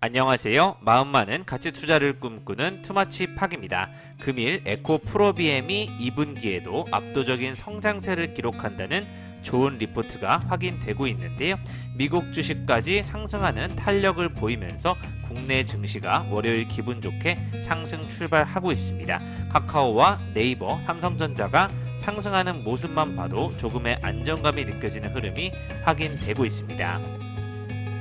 안녕하세요. 마음 많은 가치 투자를 꿈꾸는 투마치 팍입니다. 금일 에코 프로비엠이 2분기에도 압도적인 성장세를 기록한다는 좋은 리포트가 확인되고 있는데요. 미국 주식까지 상승하는 탄력을 보이면서 국내 증시가 월요일 기분 좋게 상승 출발하고 있습니다. 카카오와 네이버, 삼성전자가 상승하는 모습만 봐도 조금의 안정감이 느껴지는 흐름이 확인되고 있습니다.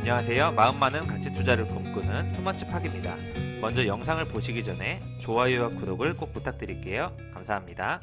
안녕하세요. 마음 많은 가치 투자를 꿈꾸는 투마치 팍입니다. 먼저 영상을 보시기 전에 좋아요와 구독을 꼭 부탁드릴게요. 감사합니다.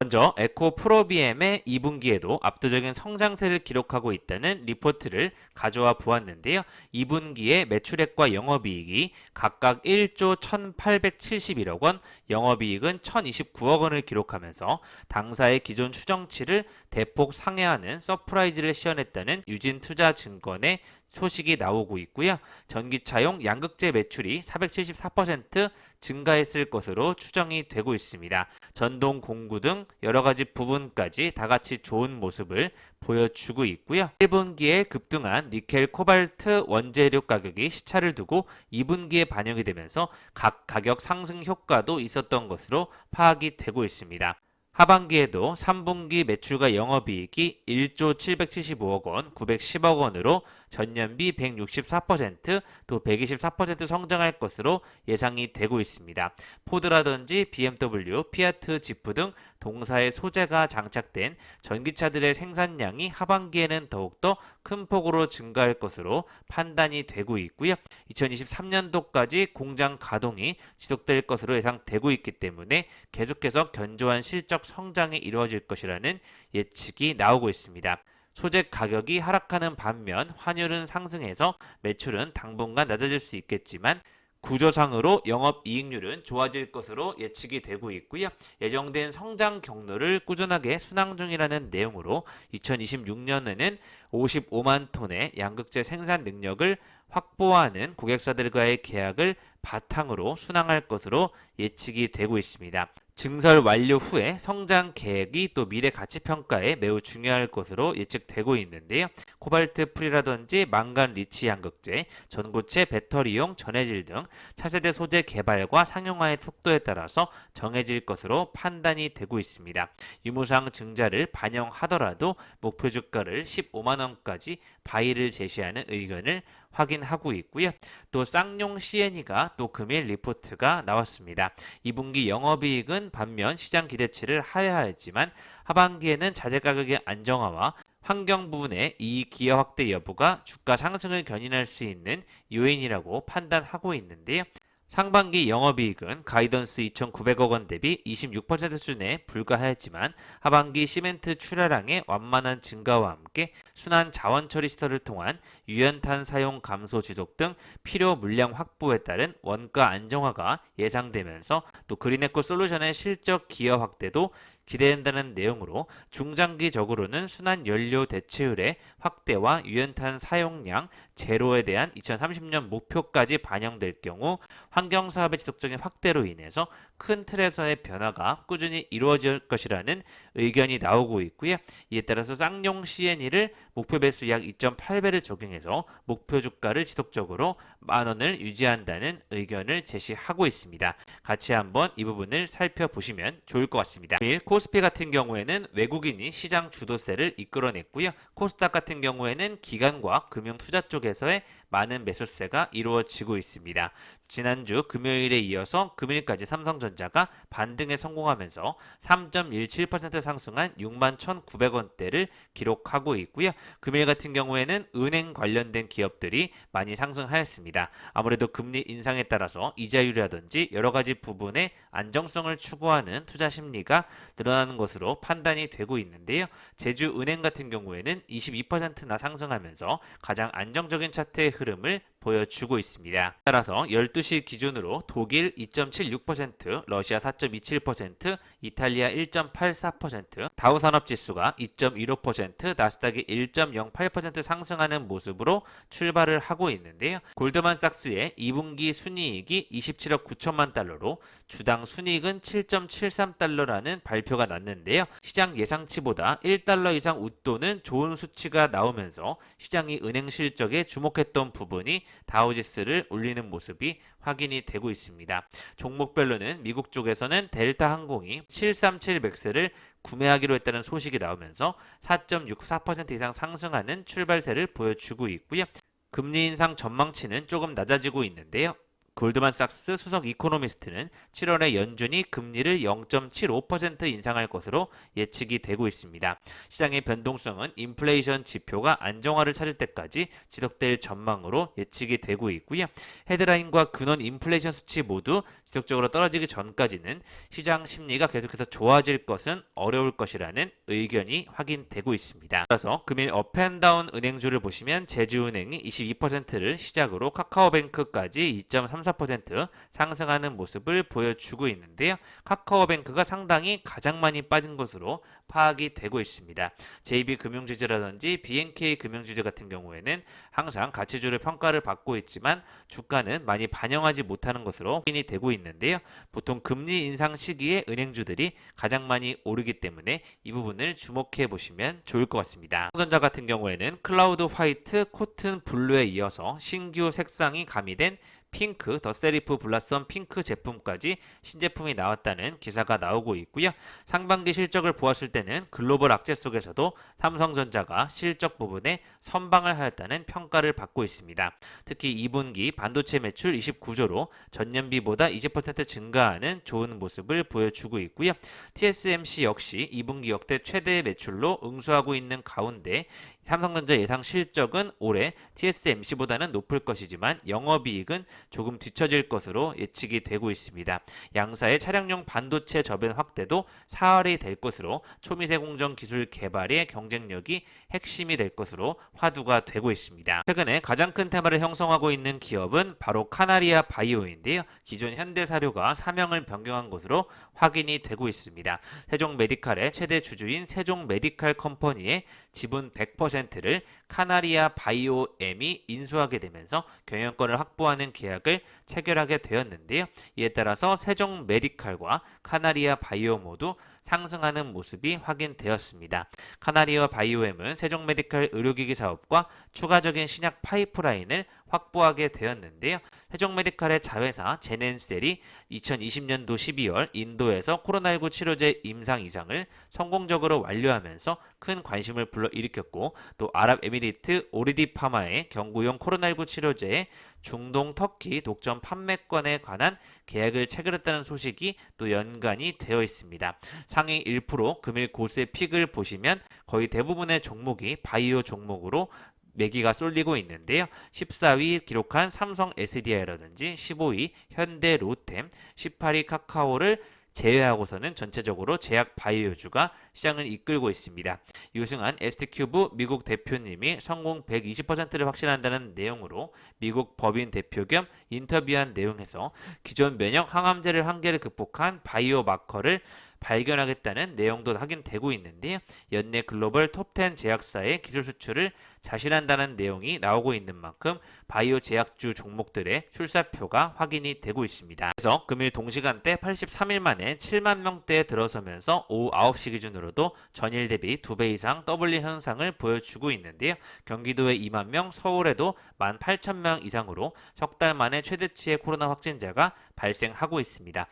먼저 에코 프로비엠의 2분기에도 압도적인 성장세를 기록하고 있다는 리포트를 가져와 보았는데요. 2분기에 매출액과 영업이익이 각각 1조 1871억 원, 영업이익은 1029억 원을 기록하면서 당사의 기존 추정치를 대폭 상회하는 서프라이즈를 시현했다는 유진투자증권의 소식이 나오고 있고요. 전기차용 양극재 매출이 474% 증가했을 것으로 추정이 되고 있습니다. 전동 공구 등 여러 가지 부분까지 다 같이 좋은 모습을 보여주고 있고요. 1분기에 급등한 니켈, 코발트 원재료 가격이 시차를 두고 2분기에 반영이 되면서 각 가격 상승 효과도 있었던 것으로 파악이 되고 있습니다. 하반기에도 3분기 매출과 영업이익이 1조 775억 원, 910억 원으로 전년비 164%, 또 124% 성장할 것으로 예상이 되고 있습니다. 포드라든지 BMW, 피아트, 지프 등 동사의 소재가 장착된 전기차들의 생산량이 하반기에는 더욱더 큰 폭으로 증가할 것으로 판단이 되고 있고요. 2023년도까지 공장 가동이 지속될 것으로 예상되고 있기 때문에 계속해서 견조한 실적 성장이 이루어질 것이라는 예측이 나오고 있습니다. 소재 가격이 하락하는 반면 환율은 상승해서 매출은 당분간 낮아질 수 있겠지만 구조상으로 영업이익률은 좋아질 것으로 예측이 되고 있고요. 예정된 성장 경로를 꾸준하게 순항 중이라는 내용으로 2026년에는 55만 톤의 양극재 생산 능력을 확보하는 고객사들과의 계약을 바탕으로 순항할 것으로 예측이 되고 있습니다. 증설 완료 후에 성장 계획이 또 미래 가치 평가에 매우 중요할 것으로 예측되고 있는데요. 코발트 프리라든지 망간 리치 양극재, 전고체 배터리용 전해질 등 차세대 소재 개발과 상용화의 속도에 따라서 정해질 것으로 판단이 되고 있습니다. 유무상 증자를 반영하더라도 목표 주가를 15만 원까지 바이를 제시하는 의견을 확인하고 있고요. 또 쌍용 C&E가 또 금일 리포트가 나왔습니다. 2분기 영업이익은 반면 시장 기대치를 하회하였지만 하반기에는 자재 가격의 안정화와 환경 부분의 이익 기여 확대 여부가 주가 상승을 견인할 수 있는 요인이라고 판단하고 있는데요. 상반기 영업이익은 가이던스 2,900억 원 대비 26% 수준에 불과하였지만 하반기 시멘트 출하량의 완만한 증가와 함께 순환 자원 처리 시설을 통한 유연탄 사용 감소 지속 등 필요 물량 확보에 따른 원가 안정화가 예상되면서 또 그린에코 솔루션의 실적 기여 확대도 기대된다는 내용으로 중장기적으로는 순환 연료 대체율의 확대와 유연탄 사용량 제로에 대한 2030년 목표까지 반영될 경우 환경사업의 지속적인 확대로 인해서 큰 틀에서의 변화가 꾸준히 이루어질 것이라는 의견이 나오고 있고요. 이에 따라서 쌍용 C&E를 목표 배수 약 2.8배를 적용해서 목표 주가를 지속적으로 만원을 유지한다는 의견을 제시하고 있습니다. 같이 한번 이 부분을 살펴보시면 좋을 것 같습니다. 코스피 같은 경우에는 외국인이 시장 주도세를 이끌어냈고요. 코스닥 같은 경우에는 기관과 금융 투자 쪽에서의 많은 매수세가 이루어지고 있습니다. 지난주 금요일에 이어서 금일까지 삼성전자가 반등에 성공하면서 3.17% 상승한 61,900원대를 기록하고 있고요. 금일 같은 경우에는 은행 관련된 기업들이 많이 상승하였습니다. 아무래도 금리 인상에 따라서 이자율이라든지 여러 가지 부분의 안정성을 추구하는 투자 심리가 늘어나는 것으로 판단이 되고 있는데요. 제주은행 같은 경우에는 22%나 상승하면서 가장 안정적인 차트의 흐름을 보여주고 있습니다. 따라서 12시 기준으로 독일 2.76%, 러시아 4.27%, 이탈리아 1.84%, 다우산업지수가 2.15%, 나스닥이 1.08% 상승하는 모습으로 출발을 하고 있는데요. 골드만삭스의 2분기 순이익이 27억 9천만 달러로 주당 순이익은 7.73달러라는 발표가 났는데요. 시장 예상치보다 1달러 이상 웃도는 좋은 수치가 나오면서 시장이 은행 실적에 주목했던 부분이 다우지수를 올리는 모습이 확인이 되고 있습니다. 종목별로는 미국 쪽에서는 델타 항공이 737 맥스를 구매하기로 했다는 소식이 나오면서 4.64% 이상 상승하는 출발세를 보여주고 있고요. 금리 인상 전망치는 조금 낮아지고 있는데요. 골드만삭스 수석 이코노미스트는 7월에 연준이 금리를 0.75% 인상할 것으로 예측이 되고 있습니다. 시장의 변동성은 인플레이션 지표가 안정화를 찾을 때까지 지속될 전망으로 예측이 되고 있고요. 헤드라인과 근원 인플레이션 수치 모두 지속적으로 떨어지기 전까지는 시장 심리가 계속해서 좋아질 것은 어려울 것이라는 의견이 확인되고 있습니다. 따라서 금일 업앤다운 은행주를 보시면 제주은행이 22%를 시작으로 카카오뱅크까지 2.34% 상승하는 모습을 보여주고 있는데요. 카카오뱅크가 상당히 가장 많이 빠진 것으로 파악이 되고 있습니다. JB금융주주라든지 BNK금융주주 같은 경우에는 항상 가치주를 평가를 받고 있지만 주가는 많이 반영하지 못하는 것으로 확인이 되고 있는데요. 보통 금리 인상 시기에 은행주들이 가장 많이 오르기 때문에 이 부분을 주목해 보시면 좋을 것 같습니다. 삼성전자 같은 경우에는 클라우드 화이트, 코튼 블루에 이어서 신규 색상이 가미된 핑크, 더 세리프 블라썸 핑크 제품까지 신제품이 나왔다는 기사가 나오고 있고요. 상반기 실적을 보았을 때는 글로벌 악재 속에서도 삼성전자가 실적 부분에 선방을 하였다는 평가를 받고 있습니다. 특히 2분기 반도체 매출 29조로 전년비보다 20% 증가하는 좋은 모습을 보여주고 있고요. TSMC 역시 2분기 역대 최대 매출로 응수하고 있는 가운데 삼성전자 예상 실적은 올해 TSMC보다는 높을 것이지만 영업이익은 조금 뒤처질 것으로 예측이 되고 있습니다. 양사의 차량용 반도체 저변 확대도 사활이 될 것으로 초미세 공정 기술 개발의 경쟁력이 핵심이 될 것으로 화두가 되고 있습니다. 최근에 가장 큰 테마를 형성하고 있는 기업은 바로 카나리아 바이오인데요. 기존 현대사료가 사명을 변경한 것으로 확인이 되고 있습니다. 세종메디칼의 최대 주주인 세종메디칼 컴퍼니의 지분 100%를 카나리아 바이오엠이 인수하게 되면서 경영권을 확보하는 계약을 체결하게 되었는데요. 이에 따라서 세종메디칼과 카나리아 바이오 모두 상승하는 모습이 확인되었습니다. 카나리아 바이오엠은 세종메디칼 의료기기 사업과 추가적인 신약 파이프라인을 확보하게 되었는데요. 세종메디칼의 자회사 제넨셀이 2020년도 12월 인도에서 코로나19 치료제 임상 이상을 성공적으로 완료하면서 큰 관심을 불러일으켰고 또 아랍에미리트 오리디파마의 경구용 코로나19 치료제의 중동 터키 독점 판매권에 관한 계약을 체결했다는 소식이 또 연관이 되어 있습니다. 상위 1% 금일 고세 픽을 보시면 거의 대부분의 종목이 바이오 종목으로 매기가 쏠리고 있는데요. 14위 기록한 삼성 SDI라든지 15위 현대 로템, 18위 카카오를 제외하고서는 전체적으로 제약 바이오주가 시장을 이끌고 있습니다. 유승한 ST큐브 미국 대표님이 성공 120%를 확신한다는 내용으로 미국 법인 대표 겸 인터뷰한 내용에서 기존 면역 항암제를 한계를 극복한 바이오 마커를 발견하겠다는 내용도 확인되고 있는데요. 연내 글로벌 톱10 제약사의 기술 수출을 자신한다는 내용이 나오고 있는 만큼 바이오 제약주 종목들의 출사표가 확인이 되고 있습니다. 그래서 금일 동시간대 83일 만에 7만 명대에 들어서면서 오후 9시 기준으로도 전일 대비 2배 이상 더블링 현상을 보여주고 있는데요. 경기도에 2만 명, 서울에도 18,000명 이상으로 석 달 만에 최대치의 코로나 확진자가 발생하고 있습니다.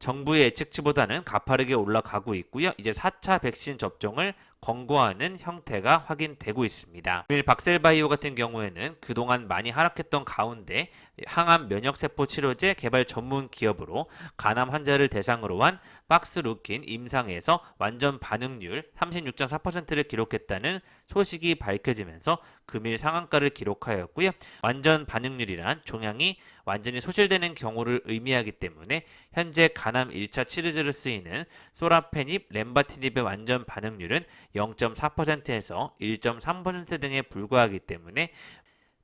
정부의 예측치보다는 가파르게 올라가고 있고요. 이제 4차 백신 접종을 권고하는 형태가 확인되고 있습니다. 박셀바이오 같은 경우에는 그동안 많이 하락했던 가운데 항암 면역세포 치료제 개발 전문 기업으로 간암 환자를 대상으로 한 박스루킨 임상에서 완전 반응률 36.4%를 기록했다는 소식이 밝혀지면서 금일 상한가를 기록하였고요. 완전 반응률이란 종양이 완전히 소실되는 경우를 의미하기 때문에 현재 간암 1차 치료제로 쓰이는 소라페닙, 렘바티닙의 완전 반응률은 0.4%에서 1.3% 등에 불과하기 때문에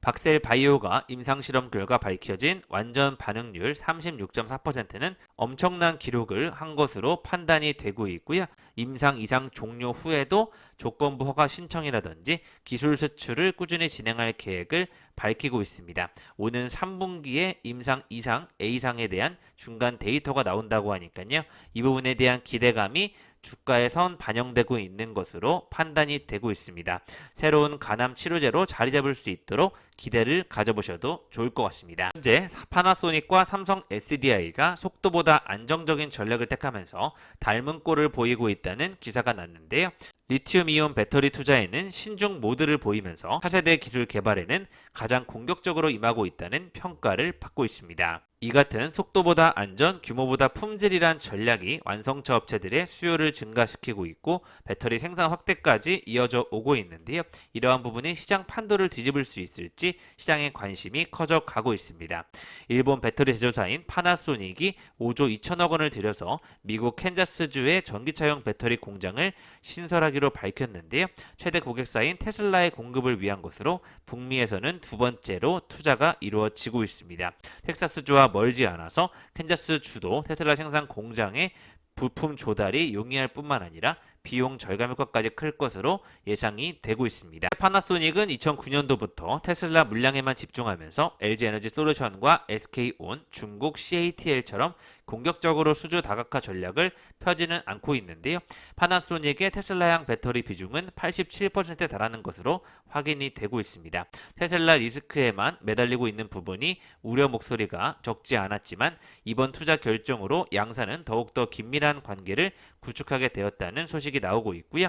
박셀바이오가 임상실험 결과 밝혀진 완전 반응률 36.4%는 엄청난 기록을 한 것으로 판단이 되고 있고요. 임상 이상 종료 후에도 조건부 허가 신청이라든지 기술 수출을 꾸준히 진행할 계획을 밝히고 있습니다. 오는 3분기에 임상 이상 A상에 대한 중간 데이터가 나온다고 하니까요. 이 부분에 대한 기대감이 주가에 선 반영되고 있는 것으로 판단이 되고 있습니다. 새로운 간암 치료제로 자리 잡을 수 있도록 기대를 가져보셔도 좋을 것 같습니다. 현재 파나소닉과 삼성 SDI가 속도보다 안정적인 전략을 택하면서 닮은 꼴을 보이고 있다는 기사가 났는데요. 리튬이온 배터리 투자에는 신중 모드를 보이면서 차세대 기술 개발에는 가장 공격적으로 임하고 있다는 평가를 받고 있습니다. 이 같은 속도보다 안전, 규모보다 품질이란 전략이 완성차 업체들의 수요를 증가시키고 있고 배터리 생산 확대까지 이어져 오고 있는데요. 이러한 부분이 시장 판도를 뒤집을 수 있을지 시장의 관심이 커져 가고 있습니다. 일본 배터리 제조사인 파나소닉이 5조 2천억 원을 들여서 미국 캔자스주의 전기차용 배터리 공장을 신설하기로 밝혔는데요. 최대 고객사인 테슬라의 공급을 위한 것으로 북미에서는 두 번째로 투자가 이루어지고 있습니다. 텍사스주와 멀지 않아서 캔자스주도 테슬라 생산 공장의 부품 조달이 용이할 뿐만 아니라 비용 절감 효과까지 클 것으로 예상이 되고 있습니다. 파나소닉은 2009년도부터 테슬라 물량에만 집중하면서 LG에너지솔루션과 SK온, 중국 CATL처럼 공격적으로 수주 다각화 전략을 펴지는 않고 있는데요. 파나소닉의 테슬라향 배터리 비중은 87%에 달하는 것으로 확인이 되고 있습니다. 테슬라 리스크에만 매달리고 있는 부분이 우려 목소리가 적지 않았지만 이번 투자 결정으로 양사는 더욱더 긴밀한 관계를 구축하게 되었다는 소식이 나오고 있고요.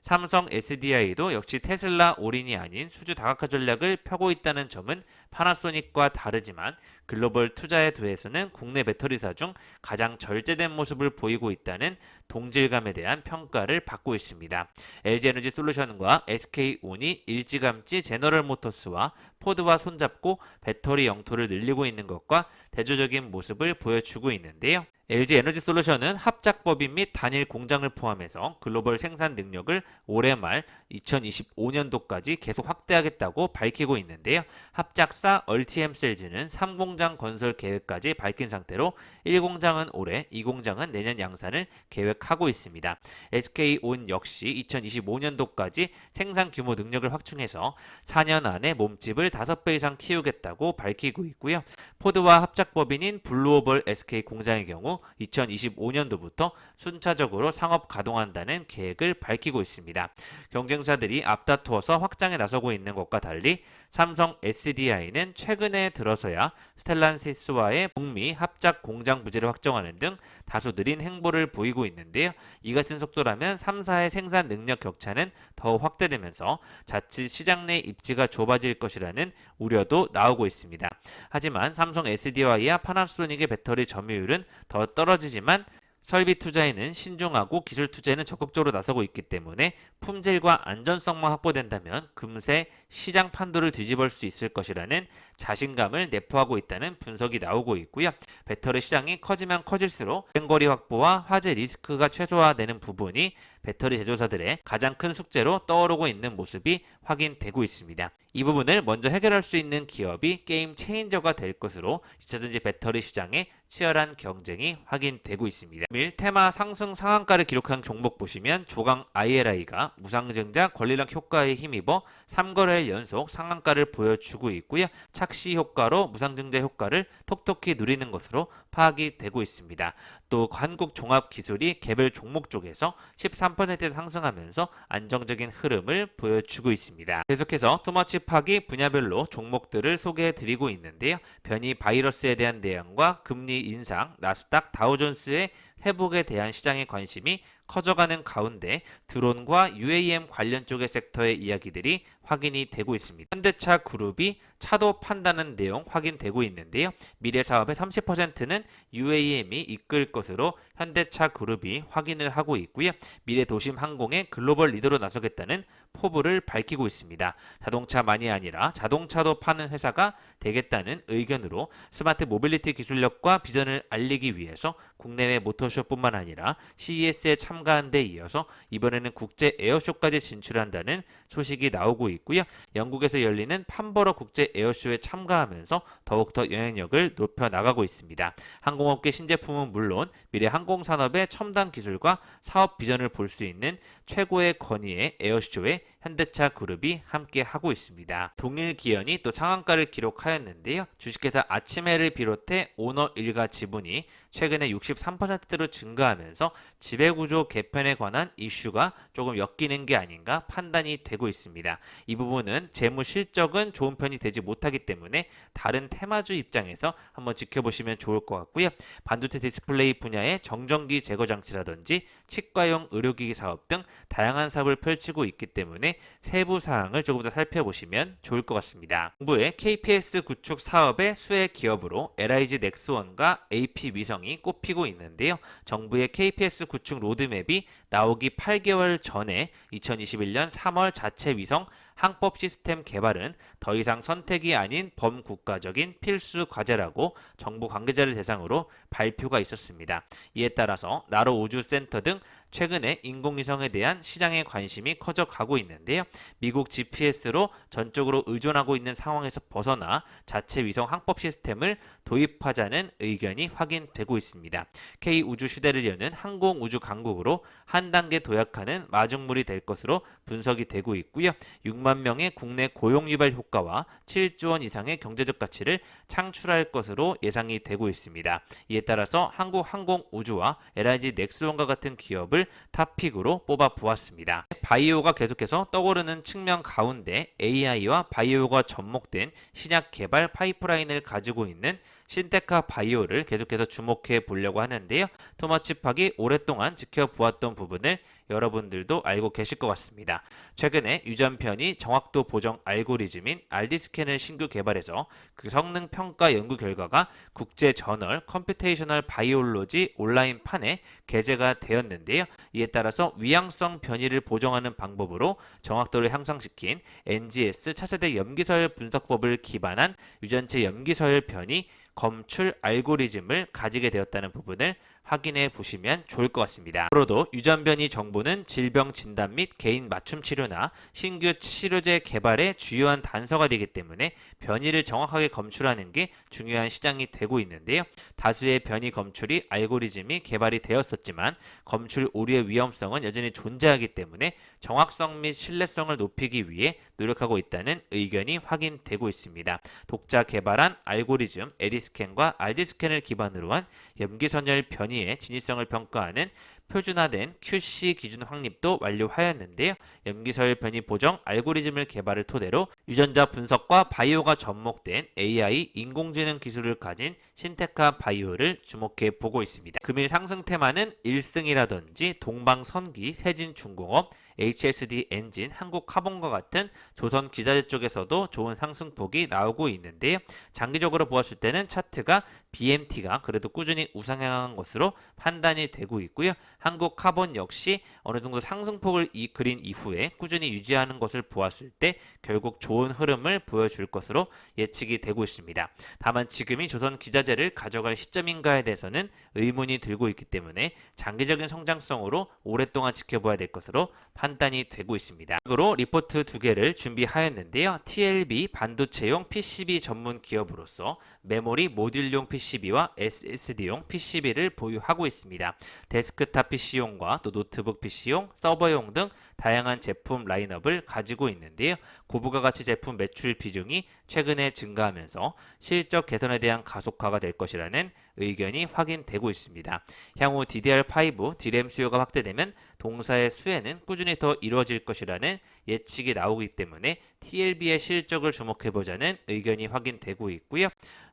삼성 SDI도 역시 테슬라 올인이 아닌 수주 다각화 전략을 펴고 있다는 점은 파나소닉과 다르지만 글로벌 투자에 대해서는 국내 배터리사 중 가장 절제된 모습을 보이고 있다는 동질감에 대한 평가를 받고 있습니다. LG에너지솔루션과 SK온이 일찌감치 제너럴모터스와 포드와 손잡고 배터리 영토를 늘리고 있는 것과 대조적인 모습을 보여주고 있는데요. LG에너지솔루션은 합작법인 및 단일 공장을 포함해서 글로벌 생산 능력을 올해 말 2025년도까지 계속 확대하겠다고 밝히고 있는데요. 합작사 얼티엠셀즈는 3공장 건설 계획까지 밝힌 상태로 1공장은 올해, 2공장은 내년 양산을 계획하고 있습니다. SK온 역시 2025년도까지 생산 규모 능력을 확충해서 4년 안에 몸집을 5배 이상 키우겠다고 밝히고 있고요. 포드와 합작법인인 블루오벌 SK 공장의 경우 2025년도부터 순차적으로 상업 가동한다는 계획을 밝히고 있습니다. 경쟁사들이 앞다투어서 확장에 나서고 있는 것과 달리 삼성 SDI는 최근에 들어서야 스텔란시스와의 북미 합작 공장 부지를 확정하는 등 다소 느린 행보를 보이고 있는데요. 이 같은 속도라면 3사의 생산 능력 격차는 더 확대되면서 자칫 시장 내 입지가 좁아질 것이라는 우려도 나오고 있습니다. 하지만 삼성 SDI와 파나소닉의 배터리 점유율은 더 떨어지지만 설비 투자에는 신중하고 기술 투자에는 적극적으로 나서고 있기 때문에 품질과 안전성만 확보된다면 금세 시장 판도를 뒤집을 수 있을 것이라는 자신감을 내포하고 있다는 분석이 나오고 있고요. 배터리 시장이 커지면 커질수록 주행거리 확보와 화재 리스크가 최소화되는 부분이 배터리 제조사들의 가장 큰 숙제로 떠오르고 있는 모습이 확인되고 있습니다. 이 부분을 먼저 해결할 수 있는 기업이 게임 체인저가 될 것으로 2차전지 배터리 시장에 치열한 경쟁이 확인되고 있습니다. 밀 테마 상승 상한가를 기록한 종목 보시면 조강 ILI가 무상증자 권리락 효과에 힘입어 3거래일 연속 상한가를 보여주고 있고요. 착시 효과로 무상증자 효과를 톡톡히 누리는 것으로 파악이 되고 있습니다. 또 한국종합기술이 개별 종목 쪽에서 13% 상승하면서 안정적인 흐름을 보여주고 있습니다. 계속해서 투머치 파기 분야별로 종목들을 소개해드리고 있는데요. 변이 바이러스에 대한 대응과 금리 인상, 나스닥, 다우존스의 회복에 대한 시장의 관심이 커져가는 가운데 드론과 UAM 관련 쪽의 섹터의 이야기들이 확인이 되고 있습니다. 현대차 그룹이 차도 판다는 내용 확인되고 있는데요. 미래 사업의 30%는 UAM이 이끌 것으로 현대차 그룹이 확인을 하고 있고요. 미래 도심 항공의 글로벌 리더로 나서겠다는 포부를 밝히고 있습니다. 자동차만이 아니라 자동차도 파는 회사가 되겠다는 의견으로 스마트 모빌리티 기술력과 비전을 알리기 위해서 국내외 모터쇼뿐만 아니라 CES에 참가한 데 이어서 이번에는 국제 에어쇼까지 진출한다는 소식이 나오고 있고요. 영국에서 열리는 판버러 국제 에어쇼에 참가하면서 더욱더 영향력을 높여 나가고 있습니다. 항공업계 신제품은 물론 미래 항공산업의 첨단 기술과 사업 비전을 볼 수 있는 최고의 권위의 에어쇼에 현대차 그룹이 함께 하고 있습니다. 동일기현이 또 상한가를 기록하였는데요. 주식회사 아침해를 비롯해 오너 일가 지분이 최근에 63%로 증가하면서 지배구조 개편에 관한 이슈가 조금 엮이는 게 아닌가 판단이 되고 있습니다. 이 부분은 재무 실적은 좋은 편이 되지 못하기 때문에 다른 테마주 입장에서 한번 지켜보시면 좋을 것 같고요. 반도체 디스플레이 분야의 정전기 제거 장치라든지 치과용 의료기기 사업 등 다양한 사업을 펼치고 있기 때문에 세부 사항을 조금 더 살펴보시면 좋을 것 같습니다. 정부의 KPS 구축 사업의 수혜 기업으로 LIG 넥스원과 AP 위성이 꼽히고 있는데요. 정부의 KPS 구축 로드맵이 나오기 8개월 전에 2021년 3월 자체 위성 항법 시스템 개발은 더 이상 선택이 아닌 범국가적인 필수 과제라고 정부 관계자를 대상으로 발표가 있었습니다. 이에 따라서 나로 우주센터 등 최근에 인공위성에 대한 시장의 관심이 커져가고 있는데요. 미국 GPS로 전적으로 의존하고 있는 상황에서 벗어나 자체 위성 항법 시스템을 도입하자는 의견이 확인되고 있습니다. K우주 시대를 여는 항공우주 강국으로 한 단계 도약하는 마중물이 될 것으로 분석이 되고 있고요. 6만 명의 국내 고용 유발 효과와 7조 원 이상의 경제적 가치를 창출할 것으로 예상이 되고 있습니다. 이에 따라서 한국항공우주와 LIG 넥스원과 같은 기업을 탑픽으로 뽑아 보았습니다. 바이오가 계속해서 떠오르는 측면 가운데 AI와 바이오가 접목된 신약 개발 파이프라인을 가지고 있는 신테카 바이오를 계속해서 주목해 보려고 하는데요. 토마치팍이 오랫동안 지켜보았던 부분을 여러분들도 알고 계실 것 같습니다. 최근에 유전편이 정확도 보정 알고리즘인 RD스캔을 신규 개발해서 그 성능 평가 연구 결과가 국제 저널 컴퓨테이셔널 바이올로지 온라인판에 게재가 되었는데요. 이에 따라서 위양성 변이를 보정하는 방법으로 정확도를 향상시킨 NGS 차세대 염기서열 분석법을 기반한 유전체 염기서열 변이 검출 알고리즘을 가지게 되었다는 부분을 확인해 보시면 좋을 것 같습니다. 앞으로도 유전변이 정보는 질병 진단 및 개인 맞춤 치료나 신규 치료제 개발의 주요한 단서가 되기 때문에 변이를 정확하게 검출하는 게 중요한 시장이 되고 있는데요. 다수의 변이 검출이 알고리즘이 개발이 되었었지만 검출 오류의 위험성은 여전히 존재하기 때문에 정확성 및 신뢰성을 높이기 위해 노력하고 있다는 의견이 확인되고 있습니다. 독자 개발한 알고리즘 에디스캔과 RD스캔을 기반으로 한 염기선열 변이의 진위성을 평가하는 표준화된 QC 기준 확립도 완료하였는데요. 염기서열 변이 보정 알고리즘을 개발을 토대로 유전자 분석과 바이오가 접목된 AI 인공지능 기술을 가진 신테카 바이오를 주목해 보고 있습니다. 금일 상승 테마는 1승이라든지 동방선기, 세진중공업, HSD 엔진, 한국카본과 같은 조선 기자재 쪽에서도 좋은 상승폭이 나오고 있는데요. 장기적으로 보았을 때는 차트가 BMT가 그래도 꾸준히 우상향한 것으로 판단이 되고 있고요. 한국카본 역시 어느 정도 상승폭을 그린 이후에 꾸준히 유지하는 것을 보았을 때 결국 좋은 흐름을 보여줄 것으로 예측이 되고 있습니다. 다만 지금이 조선 기자재를 가져갈 시점인가에 대해서는 의문이 들고 있기 때문에 장기적인 성장성으로 오랫동안 지켜봐야 될 것으로 판단이 되고 있습니다. 그리고 리포트 두 개를 준비하였는데요. TLB 반도체용 PCB 전문 기업으로서 메모리 모듈용 PCB와 SSD용 PCB를 보유하고 있습니다. 데스크탑 PC용과 또 노트북 PC용, 서버용 등 다양한 제품 라인업을 가지고 있는데요. 고부가 가치 제품 매출 비중이 최근에 증가하면서 실적 개선에 대한 가속화가 될 것이라는 의견이 확인되고 있습니다. 향후 DDR5 DRAM 수요가 확대되면 동사의 수혜는 꾸준히 더 이루어질 것이라는 예측이 나오기 때문에 TLB의 실적을 주목해보자는 의견이 확인되고 있고요.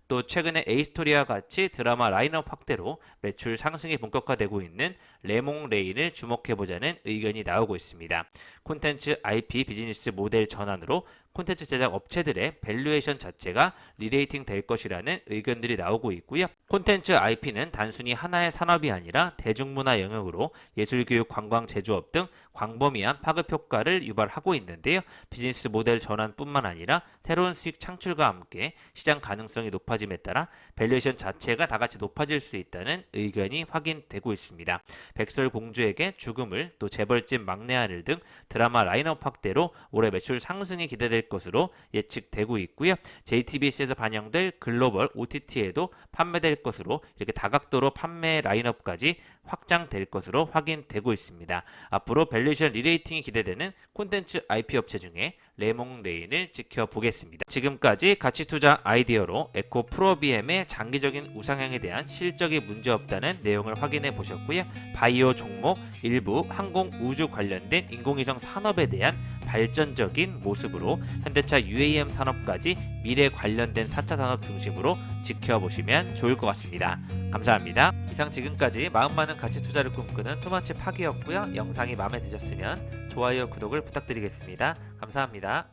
또 최근에 에이스토리와 같이 드라마 라인업 확대로 매출 상승이 본격화되고 있는 레몽레인을 주목해보자는 의견이 나오고 있습니다. 콘텐츠 IP 비즈니스 모델 전환으로 콘텐츠 제작 업체들의 밸류에이션 자체가 리레이팅 될 것이라는 의견들이 나오고 있고요. 콘텐츠 IP는 단순히 하나의 산업이 아니라 대중문화 영역으로 예술교육, 관광, 제조업 등 광범위한 파급 효과를 유발하고 있는데요. 비즈니스 모델 전환뿐만 아니라 새로운 수익 창출과 함께 시장 가능성이 높아짐에 따라 밸류에이션 자체가 다같이 높아질 수 있다는 의견이 확인되고 있습니다. 백설공주에게 죽음을, 또 재벌집 막내 아들 등 드라마 라인업 확대로 올해 매출 상승이 기대될 판매될 것으로 예측되고 있고요. JTBC에서 반영될 글로벌 OTT에도 판매될 것으로 이렇게 다각도로 판매 라인업까지 확장될 것으로 확인되고 있습니다. 앞으로 밸류에이션 리레이팅이 기대되는 콘텐츠 IP 업체 중에 레몽레인을 지켜보겠습니다. 지금까지 가치투자 아이디어로 에코 프로비엠의 장기적인 우상향에 대한 실적이 문제없다는 내용을 확인해 보셨고요. 바이오 종목, 일부 항공 우주 관련된 인공위성 산업에 대한 발전적인 모습으로 현대차 UAM 산업까지 미래 관련된 4차 산업 중심으로 지켜보시면 좋을 것 같습니다. 감사합니다. 이상 지금까지 마음 많은 가치 투자를 꿈꾸는 투마치 파기였고요. 영상이 마음에 드셨으면 좋아요, 구독을 부탁드리겠습니다. 감사합니다.